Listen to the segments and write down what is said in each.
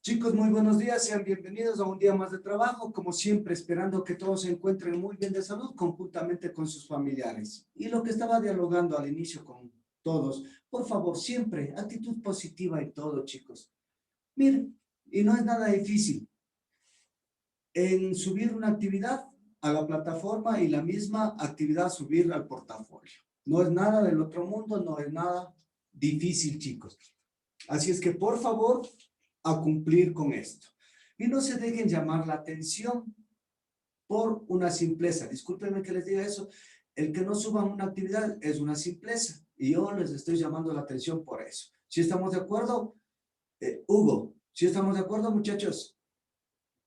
Chicos, muy buenos días, sean bienvenidos a un día más de trabajo, como siempre, esperando que todos se encuentren muy bien de salud, conjuntamente con sus familiares. Y lo que estaba dialogando al inicio con todos, por favor, siempre, actitud positiva en todo, chicos. Miren, y no es nada difícil, en subir una actividad a la plataforma y la misma actividad subir al portafolio. No es nada del otro mundo, no es nada difícil, chicos. Así es que, por favor, a cumplir con esto. Y no se dejen llamar la atención por una simpleza. Discúlpenme que les diga eso. El que no suban una actividad es una simpleza. Y yo les estoy llamando la atención por eso. ¿Sí estamos de acuerdo? Hugo, ¿sí estamos de acuerdo, muchachos?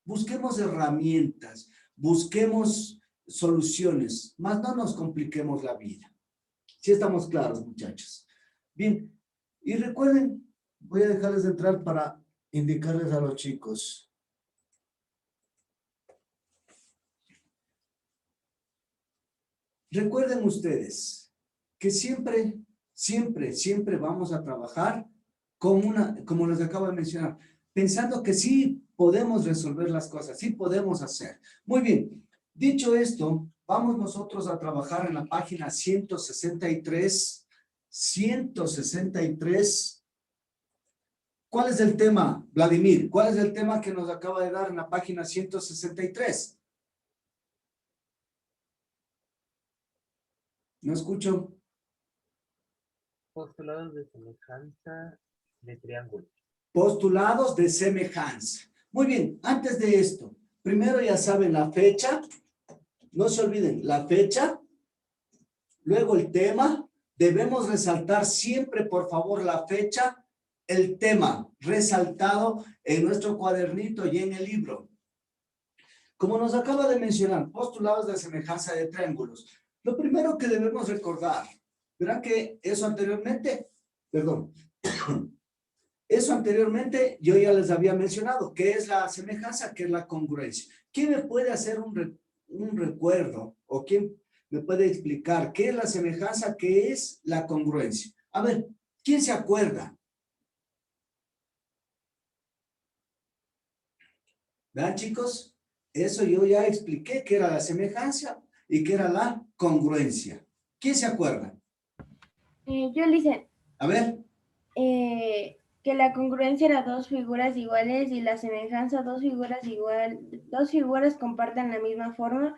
Busquemos herramientas, busquemos soluciones, más no nos compliquemos la vida. ¿Sí estamos claros, muchachos? Bien, y recuerden, voy a dejarles de entrar para indicarles a los chicos. Recuerden ustedes que siempre vamos a trabajar con como les acabo de mencionar, pensando que sí podemos resolver las cosas, sí podemos hacer. Muy bien, dicho esto, vamos nosotros a trabajar en la página 163. 163. ¿Cuál es el tema, Vladimir? ¿Cuál es el tema que nos acaba de dar en la página 163? No escucho. Postulados de semejanza de triángulo. Postulados de semejanza. Muy bien, antes de esto, primero ya saben la fecha. No se olviden, la fecha. Luego el tema. Debemos resaltar siempre, por favor, la fecha, el tema resaltado en nuestro cuadernito y en el libro. Como nos acaba de mencionar, postulados de semejanza de triángulos. Lo primero que debemos recordar, verán que eso anteriormente yo ya les había mencionado, ¿qué es la semejanza? ¿Qué es la congruencia? ¿Quién me puede hacer un recuerdo o quién me puede explicar qué es la semejanza, qué es la congruencia? A ver, ¿quién se acuerda? ¿Vean, chicos? Eso yo ya expliqué que era la semejanza y que era la congruencia. ¿Quién se acuerda? Yo le hice A ver. que la congruencia era dos figuras iguales y la semejanza dos figuras comparten la misma forma,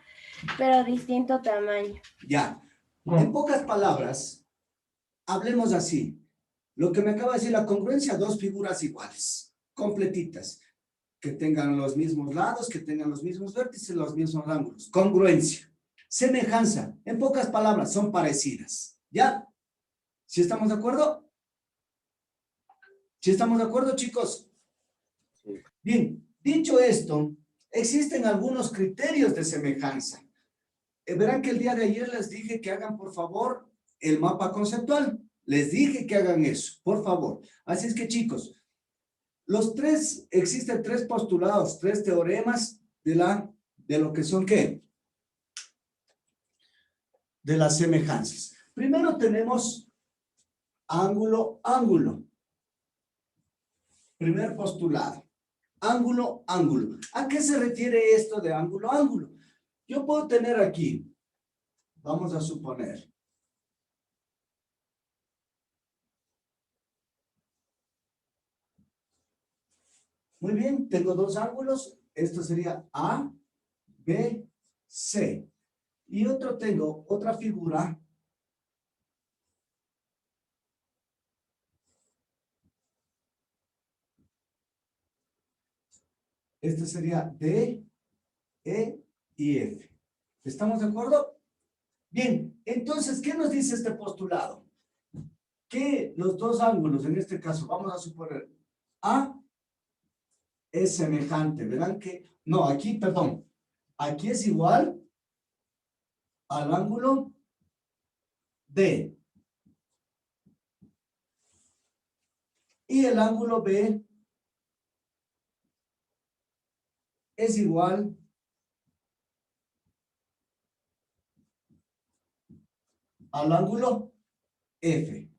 pero distinto tamaño. Ya. En pocas palabras, hablemos así. Lo que me acaba de decir la congruencia, dos figuras iguales, completitas, que tengan los mismos lados, que tengan los mismos vértices, los mismos ángulos. Congruencia. Semejanza, en pocas palabras, son parecidas. ¿Ya? ¿Sí estamos de acuerdo? ¿Sí estamos de acuerdo, chicos? Sí. Bien, dicho esto, existen algunos criterios de semejanza. Verán que el día de ayer les dije que hagan, por favor, el mapa conceptual. Les dije que hagan eso, por favor. Así es que, chicos, existen tres postulados, tres teoremas de lo que son, ¿qué? De las semejanzas. Primero tenemos ángulo, ángulo. Primer postulado. Ángulo, ángulo. ¿A qué se refiere esto de ángulo, ángulo? Yo puedo tener aquí, vamos a suponer, muy bien, tengo dos ángulos, esto sería A, B, C. Y tengo otra figura. Este sería D, E y F. ¿Estamos de acuerdo? Bien, entonces, ¿qué nos dice este postulado? Que los dos ángulos, en este caso, vamos a suponer A es semejante. Verán que, no, aquí, perdón, aquí es igual al ángulo D. Y el ángulo B es igual al ángulo F.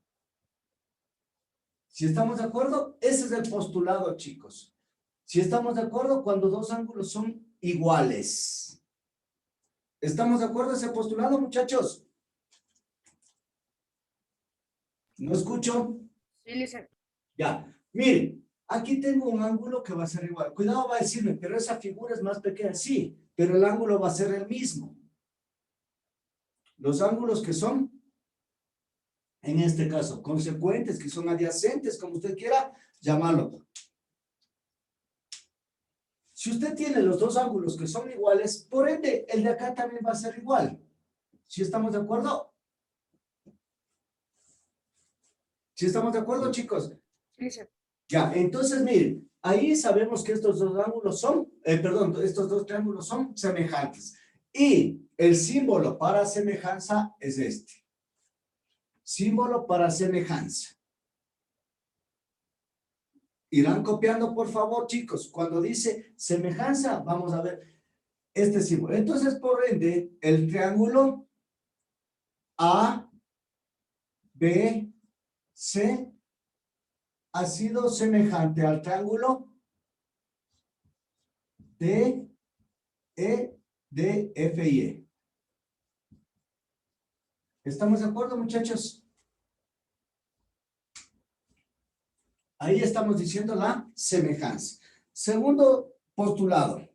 ¿Si estamos de acuerdo? Ese es el postulado, chicos. Si estamos de acuerdo, cuando dos ángulos son iguales. ¿Estamos de acuerdo en ese postulado, muchachos? ¿No escucho? Sí, licenciado. Ya, miren, aquí tengo un ángulo que va a ser igual. Cuidado, va a decirme, pero esa figura es más pequeña. Sí, pero el ángulo va a ser el mismo. Los ángulos que son, en este caso, consecuentes, que son adyacentes, como usted quiera llamarlo. Si usted tiene los dos ángulos que son iguales, por ende, el de acá también va a ser igual. ¿Sí estamos de acuerdo? ¿Sí estamos de acuerdo, chicos? Sí, licenciado. Ya, entonces miren, ahí sabemos que estos dos ángulos son, estos dos triángulos son semejantes. Y el símbolo para semejanza es este. Símbolo para semejanza. Irán copiando, por favor, chicos. Cuando dice semejanza, vamos a ver este símbolo. Entonces, por ende, el triángulo A, B, C ha sido semejante al triángulo D, E, D, F y E. ¿Estamos de acuerdo, muchachos? Ahí estamos diciendo la semejanza. Segundo postulado.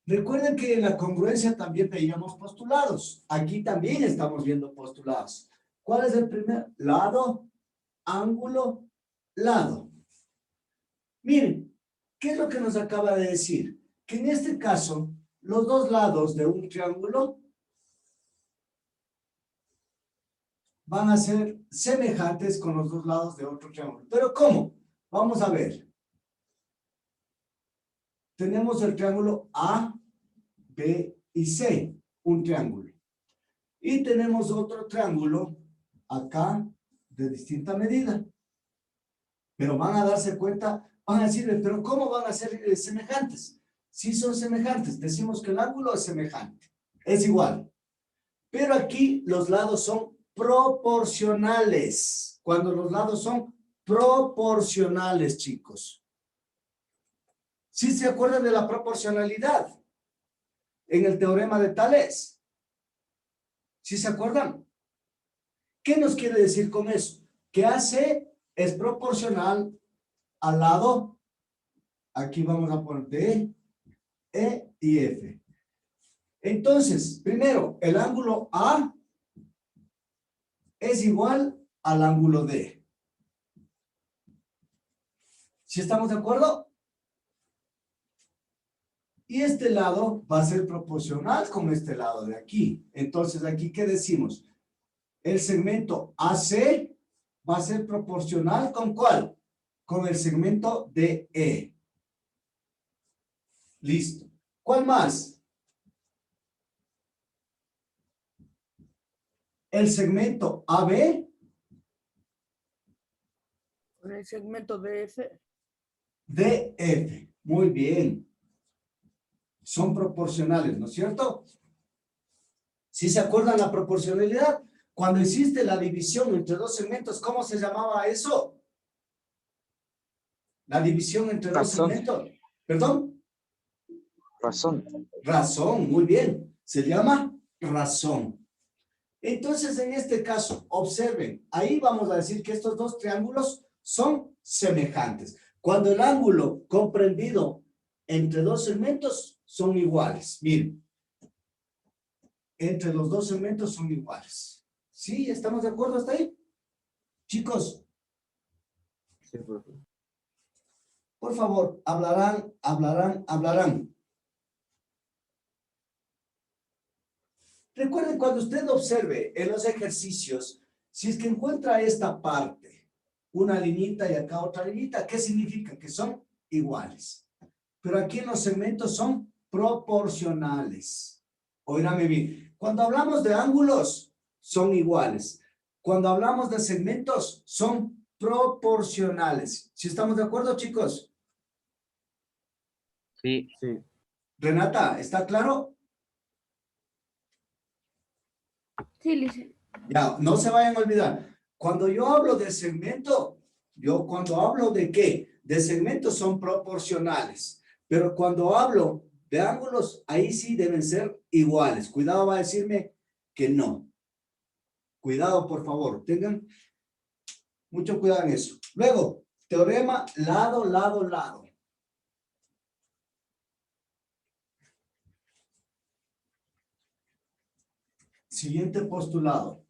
Recuerden que en la congruencia también veíamos postulados. Aquí también estamos viendo postulados. ¿Cuál es el primer? Lado, ángulo, lado. Miren, ¿qué es lo que nos acaba de decir? Que en este caso, los dos lados de un triángulo van a ser semejantes con los dos lados de otro triángulo. ¿Pero cómo? Vamos a ver. Tenemos el triángulo A, B y C, un triángulo. Y tenemos otro triángulo acá de distinta medida. Pero van a darse cuenta, van a decirle, pero ¿cómo van a ser semejantes? Sí son semejantes, decimos que el ángulo es semejante, es igual. Pero aquí los lados son proporcionales. Cuando los lados son proporcionales, chicos. ¿Sí se acuerdan de la proporcionalidad? En el teorema de Tales. ¿Sí se acuerdan? ¿Qué nos quiere decir con eso? Que AC es proporcional al lado, aquí vamos a poner D, E y F. Entonces, primero, el ángulo A es igual al ángulo D. ¿Sí estamos de acuerdo? Y este lado va a ser proporcional con este lado de aquí. Entonces, aquí, ¿qué decimos? El segmento AC va a ser proporcional ¿con cuál? Con el segmento DE. Listo. ¿Cuál más? El segmento AB. Con el segmento DF. DF. Muy bien. Son proporcionales, ¿no es cierto? ¿Sí se acuerdan la proporcionalidad? Cuando existe la división entre dos segmentos, ¿cómo se llamaba eso? La división entre dos segmentos. ¿Perdón? Razón. Razón, muy bien. Se llama razón. Entonces, en este caso, observen, ahí vamos a decir que estos dos triángulos son semejantes. Cuando el ángulo comprendido entre dos segmentos son iguales. Miren, entre los dos segmentos son iguales. ¿Sí? ¿Estamos de acuerdo hasta ahí? Chicos, Sí, profe. por favor, hablarán. Recuerden, cuando usted observe en los ejercicios, si es que encuentra esta parte, una linita y acá otra linita, ¿qué significa? Que son iguales. Pero aquí en los segmentos son proporcionales. Óigame bien, cuando hablamos de ángulos, son iguales. Cuando hablamos de segmentos, son proporcionales. ¿Sí estamos de acuerdo, chicos? Sí. Sí. Renata, ¿está claro? Sí, licenciado. Ya, no se vayan a olvidar. Cuando yo hablo de segmento, yo cuando hablo de qué? De segmentos son proporcionales. Pero cuando hablo de ángulos, ahí sí deben ser iguales. Cuidado, va a decirme que no. Cuidado, por favor. Tengan mucho cuidado en eso. Luego, teorema lado, lado, lado. Siguiente postulado.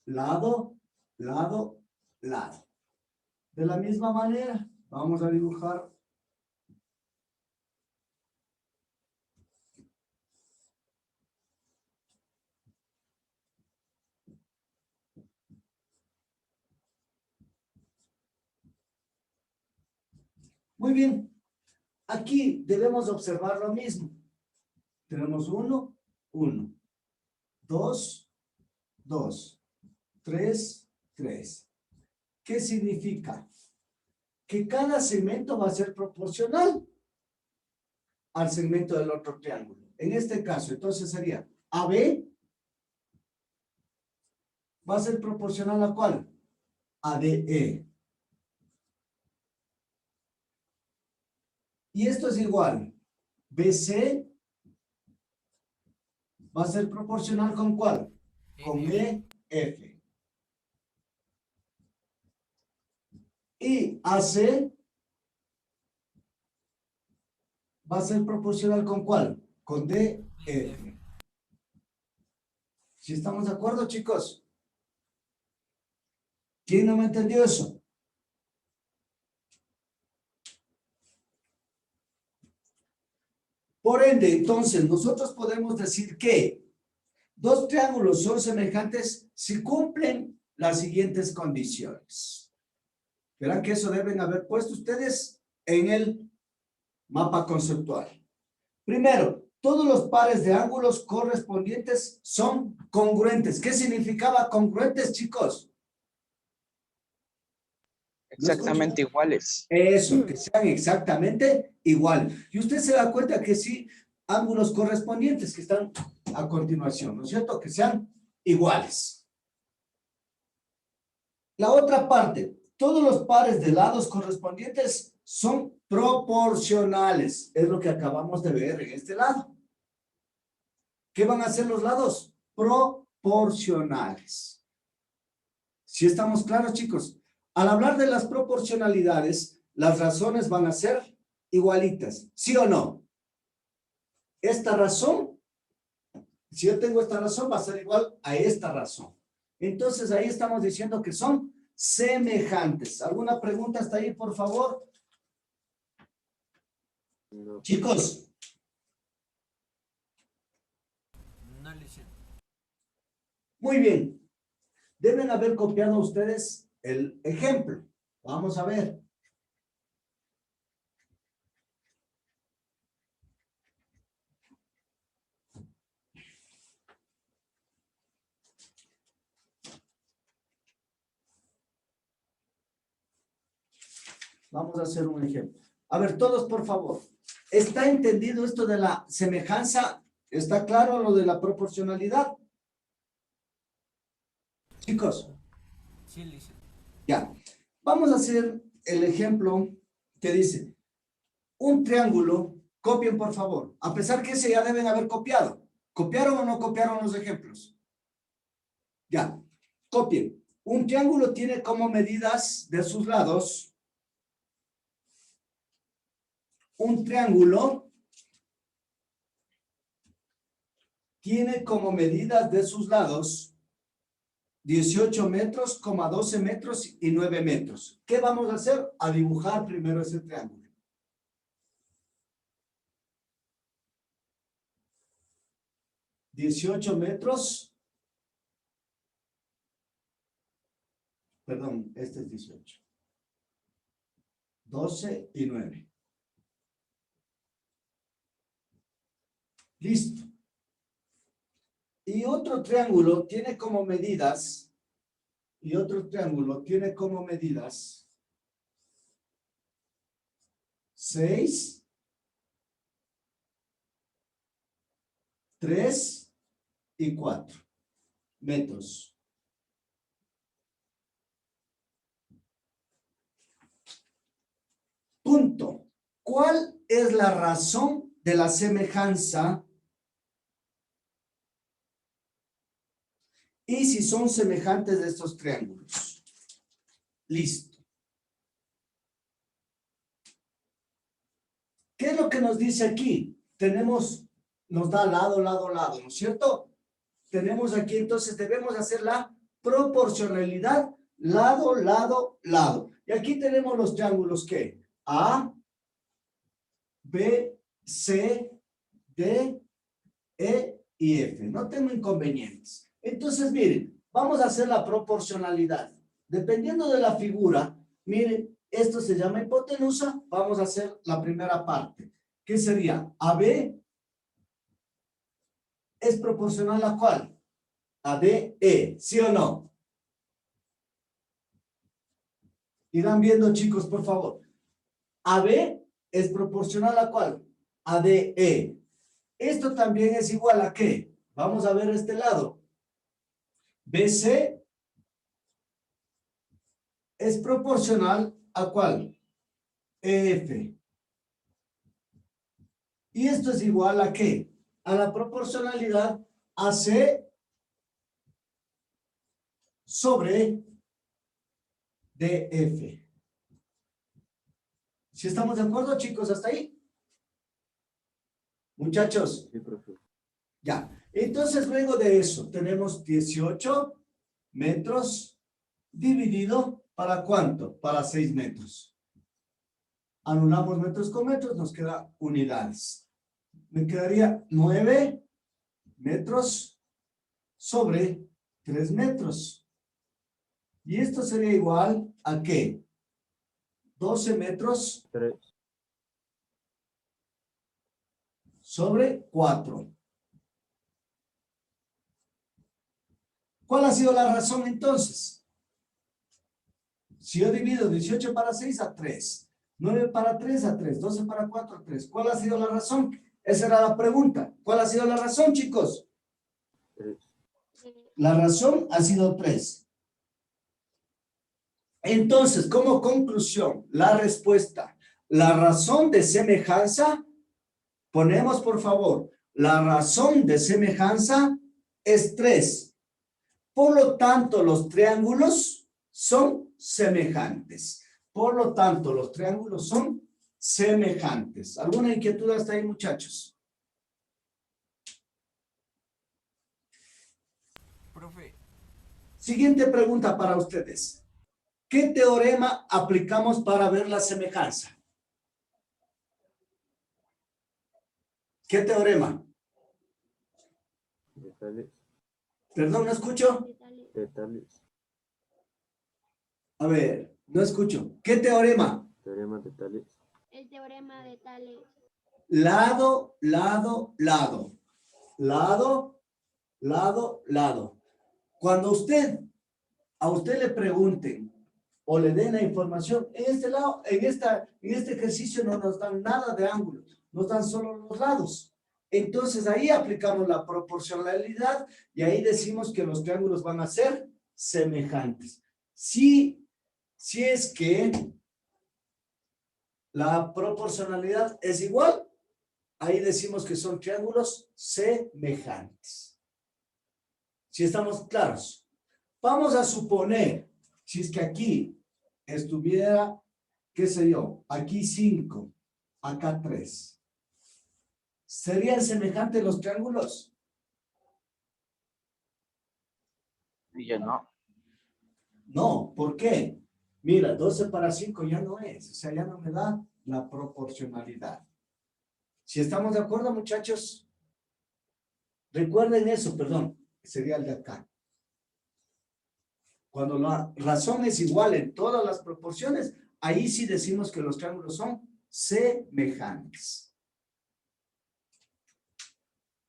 Lado, lado, lado. De la misma manera, vamos a dibujar. Muy bien. Aquí debemos observar lo mismo. Tenemos 1, 1, 2, 2, 3, 3. ¿Qué significa? Que cada segmento va a ser proporcional al segmento del otro triángulo. En este caso, entonces sería AB va a ser proporcional a ¿cuál? A DE. Y esto es igual. BC va a ser proporcional ¿con cuál? Con EF. Y AC va a ser proporcional ¿con cuál? Con DF. ¿Sí estamos de acuerdo, chicos? ¿Quién no me entendió eso? Por ende, entonces, nosotros podemos decir que dos triángulos son semejantes si cumplen las siguientes condiciones. Verán que eso deben haber puesto ustedes en el mapa conceptual. Primero, todos los pares de ángulos correspondientes son congruentes. ¿Qué significaba congruentes, chicos? Exactamente iguales. Eso, que sean exactamente igual. Y usted se da cuenta que sí, ángulos correspondientes que están a continuación, ¿no es cierto? Que sean iguales. La otra parte, todos los pares de lados correspondientes son proporcionales. Es lo que acabamos de ver en este lado. ¿Qué van a ser los lados? Proporcionales. ¿Sí estamos claros, chicos? Al hablar de las proporcionalidades, las razones van a ser igualitas, ¿sí o no? Esta razón, si yo tengo esta razón, va a ser igual a esta razón. Entonces, ahí estamos diciendo que son semejantes. ¿Alguna pregunta hasta ahí, por favor? No. Chicos. No, licenciado. Muy bien. Deben haber copiado ustedes el ejemplo. Vamos a ver. Vamos a hacer un ejemplo. A ver, todos, por favor. ¿Está entendido esto de la semejanza? ¿Está claro lo de la proporcionalidad? Chicos. Sí, licenciado. Ya. Vamos a hacer el ejemplo que dice, un triángulo, copien por favor, a pesar que ese ya deben haber copiado. ¿Copiaron o no copiaron los ejemplos? Ya, copien. Un triángulo tiene como medidas de sus lados. Un triángulo tiene como medidas de sus lados 18 metros, 12 metros y 9 metros. ¿Qué vamos a hacer? A dibujar primero ese triángulo. $18 metros. Perdón, este es 18. 12 y 9. Listo. Y otro triángulo tiene como medidas, 5 6, 3 y 4 metros. Punto. ¿Cuál es la razón de la semejanza? Y si son semejantes de estos triángulos. Listo. ¿Qué es lo que nos dice aquí? Nos da lado, lado, lado, ¿no es cierto? Tenemos aquí, entonces debemos hacer la proporcionalidad, lado, lado, lado. Y aquí tenemos los triángulos que A, B, C, D, E y F. No tengo inconvenientes. Entonces, miren, vamos a hacer la proporcionalidad. Dependiendo de la figura, miren, esto se llama hipotenusa. Vamos a hacer la primera parte. ¿Qué sería? AB es proporcional a ¿cuál? A DE, ¿sí o no? Irán viendo, chicos, por favor. AB es proporcional a ¿cuál? A DE. Esto también es igual a ¿qué? Vamos a ver este lado. BC es proporcional a ¿cuál? EF. Y esto es igual a ¿qué? A la proporcionalidad AC sobre DF. ¿Sí estamos de acuerdo, chicos, hasta ahí? Muchachos. Sí, profe. Ya. Entonces, luego de eso, tenemos 18 metros dividido, ¿para cuánto? Para 6 metros. Anulamos metros con metros, nos queda unidades. Me quedaría 9 metros sobre 3 metros. Y esto sería igual a ¿qué? 12 metros 3. sobre 4. ¿Cuál ha sido la razón entonces? Si yo divido 18 para 6 a 3, 9 para 3 a 3, 12 para 4 a 3. ¿Cuál ha sido la razón? Esa era la pregunta. ¿Cuál ha sido la razón, chicos? 3. La razón ha sido 3. Entonces, como conclusión, la respuesta, la razón de semejanza, ponemos por favor, la razón de semejanza es 3. Por lo tanto, los triángulos son semejantes. Por lo tanto, los triángulos son semejantes. ¿Alguna inquietud hasta ahí, muchachos? Profe, Siguiente pregunta para ustedes. ¿Qué teorema aplicamos para ver la semejanza? ¿Qué teorema? De Tales. Perdón, no escucho. De Tales. A ver, no escucho. ¿Qué teorema? Teorema de Tales. El teorema de Tales. Lado, lado, lado. Lado, lado, lado. Cuando a usted le pregunten o le den la información, en este lado, en este ejercicio no nos dan nada de ángulos, nos dan solo los lados. Entonces ahí aplicamos la proporcionalidad y ahí decimos que los triángulos van a ser semejantes. Si es que la proporcionalidad es igual, ahí decimos que son triángulos semejantes. Si estamos claros. Vamos a suponer, si es que aquí estuviera, qué sé yo, aquí 5, acá 3. ¿Serían semejantes los triángulos? Yo no. No, ¿por qué? Mira, 12 para 5 ya no es, o sea, ya no me da la proporcionalidad. Si estamos de acuerdo, muchachos, recuerden eso, perdón, sería el de acá. Cuando la razón es igual en todas las proporciones, ahí sí decimos que los triángulos son semejantes.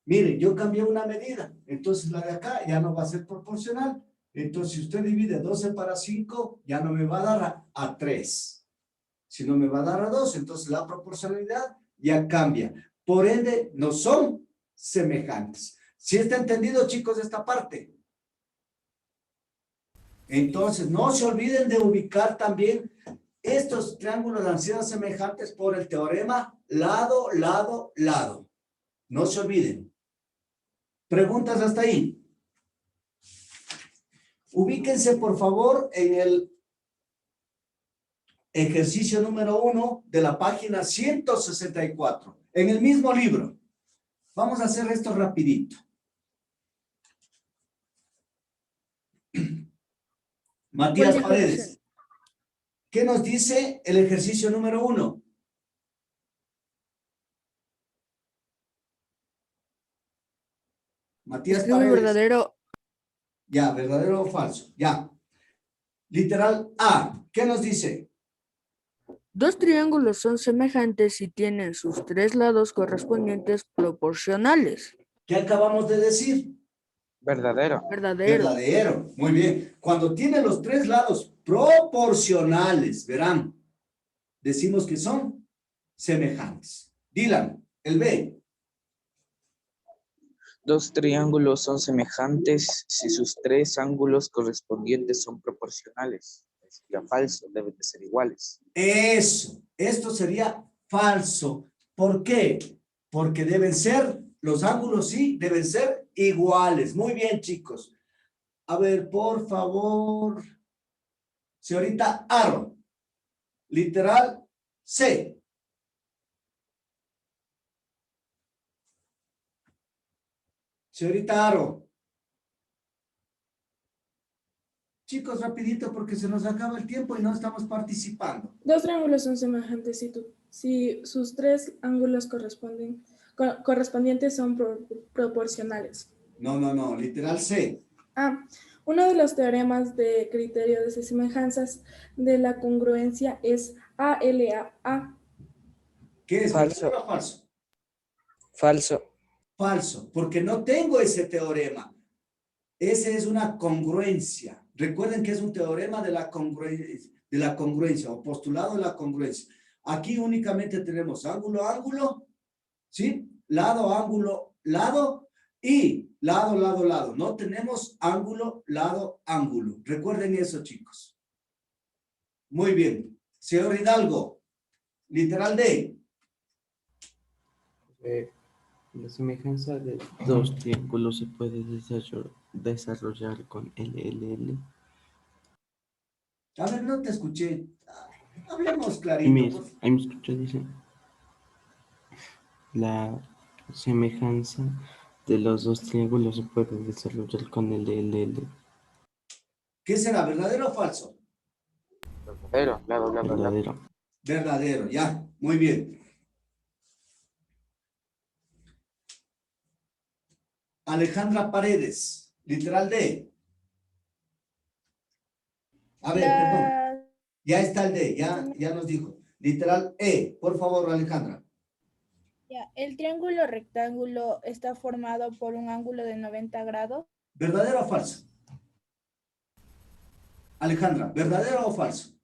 Miren, yo cambié una medida, entonces la de acá ya no va a ser proporcional. Entonces, si usted divide 12 para 5, ya no me va a dar a 3. Si no me va a dar a 2, entonces la proporcionalidad ya cambia. Por ende, no son semejantes. ¿Sí está entendido, chicos, esta parte? Entonces, no se olviden de ubicar también estos triángulos han sido semejantes por el teorema lado, lado, lado. No se olviden. ¿Preguntas hasta ahí? Ubíquense, por favor, en el ejercicio número 1 de la página 164, en el mismo libro. Vamos a hacer esto rapidito. Matías Paredes, ¿qué nos dice el ejercicio número 1? Matías Escribe Paredes. verdadero. Ya, verdadero o falso. Ya. Literal A, ¿qué nos dice? Dos triángulos son semejantes si tienen sus tres lados correspondientes proporcionales. ¿Qué acabamos de decir? Verdadero. Verdadero. Verdadero. Muy bien. Cuando tiene los tres lados proporcionales, verán, decimos que son semejantes. Dylan, el B. Dos triángulos son semejantes si sus tres ángulos correspondientes son proporcionales. Sería falso, deben de ser iguales. Eso. Esto sería falso. ¿Por qué? Porque deben ser, los ángulos sí, deben ser iguales. Muy bien, chicos. A ver, por favor. Señorita Aro. Literal C. Señorita Aro. Chicos, rapidito porque se nos acaba el tiempo y no estamos participando. Dos triángulos son semejantes si sus tres ángulos correspondientes son proporcionales. No, literal C. Uno de los teoremas de criterio de semejanzas de la congruencia es ALA. ¿Qué es? Falso. ¿Verdadero o falso? Falso. Falso, porque no tengo ese teorema. Ese es una congruencia. Recuerden que es un teorema de la congruencia o postulado de la congruencia. Aquí únicamente tenemos ángulo, ángulo, ¿sí? Lado, ángulo, lado y lado, lado, lado. No tenemos ángulo, lado, ángulo. Recuerden eso, chicos. Muy bien. Señor Hidalgo, literal D. La semejanza de dos triángulos se puede desarrollar con LLL. A ver, no te escuché. Hablemos Ahí clarito. me escucha, dice. La semejanza de los dos triángulos se puede desarrollar con LLL. ¿Qué será, verdadero o falso? Verdadero. Lado, lado, lado. Verdadero. Verdadero, ya. Muy bien. Alejandra Paredes, literal D. A ver, perdón. Ya está el D, ya nos dijo. Literal E, por favor, Alejandra. Ya, el triángulo rectángulo está formado por un ángulo de 90 grados. ¿Verdadero o falso? Alejandra, ¿verdadero o falso?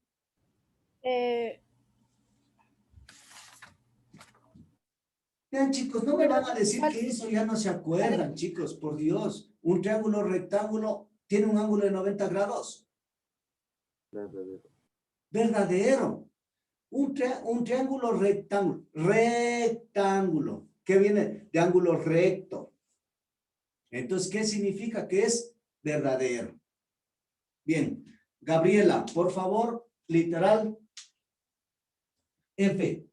Vean, chicos, no me van a decir que eso ya no se acuerdan, chicos, por Dios. Un triángulo rectángulo tiene un ángulo de 90 grados. Verdadero. Verdadero. Un triángulo rectángulo. Rectángulo. ¿Qué viene? De ángulo recto. Entonces, ¿qué significa? Que es verdadero. Bien. Gabriela, por favor, literal F.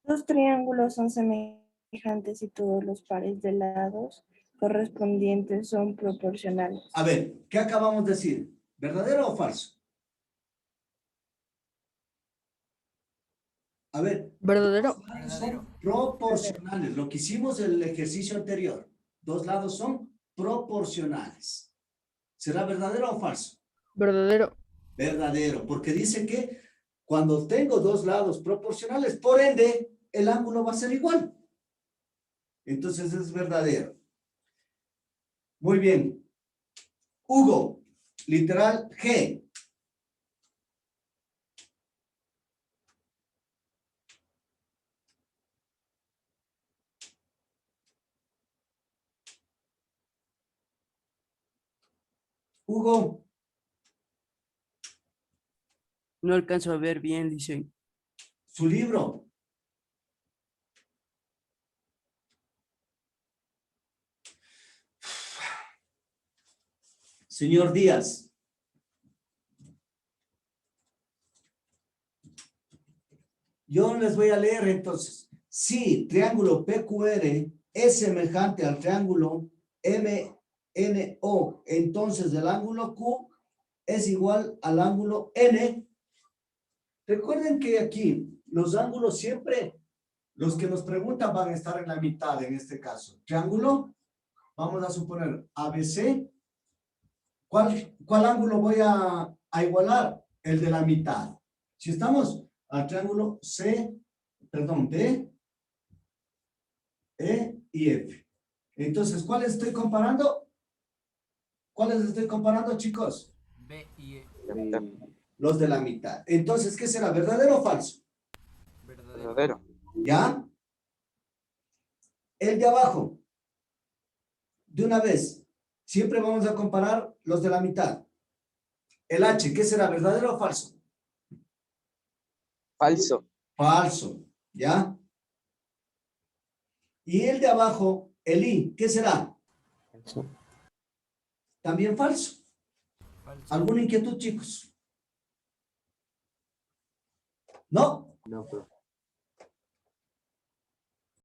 Los triángulos son semejantes y todos los pares de lados correspondientes son proporcionales. A ver, ¿qué acabamos de decir? ¿Verdadero o falso? A ver. Verdadero. Los lados son proporcionales. Lo que hicimos en el ejercicio anterior. Dos lados son proporcionales. ¿Será verdadero o falso? Verdadero. Verdadero, porque dice que cuando tengo dos lados proporcionales, por ende, el ángulo va a ser igual. Entonces es verdadero. Muy bien. Hugo, literal G. Hugo, No alcanzo a ver bien, dice. su libro. Señor Díaz. Yo les voy a leer entonces. Si triángulo PQR es semejante al triángulo MNO, entonces el ángulo Q es igual al ángulo N. Recuerden que aquí los ángulos siempre, los que nos preguntan van a estar en la mitad en este caso. Triángulo, vamos a suponer ABC. ¿Cuál ángulo voy a igualar? El de la mitad. Si estamos al triángulo D, E y F. Entonces, ¿cuáles estoy comparando? ¿Cuáles estoy comparando, chicos? B y E. La mitad. Los de la mitad. Entonces, ¿qué será? ¿Verdadero o falso? Verdadero. Verdadero. ¿Ya? El de abajo. De una vez. Siempre vamos a comparar los de la mitad. El H, ¿qué será? ¿Verdadero o falso? Falso. Falso. ¿Ya? Y el de abajo, el I, ¿qué será? Falso. También falso. Falso. ¿Alguna inquietud, chicos? ¿No? No, pero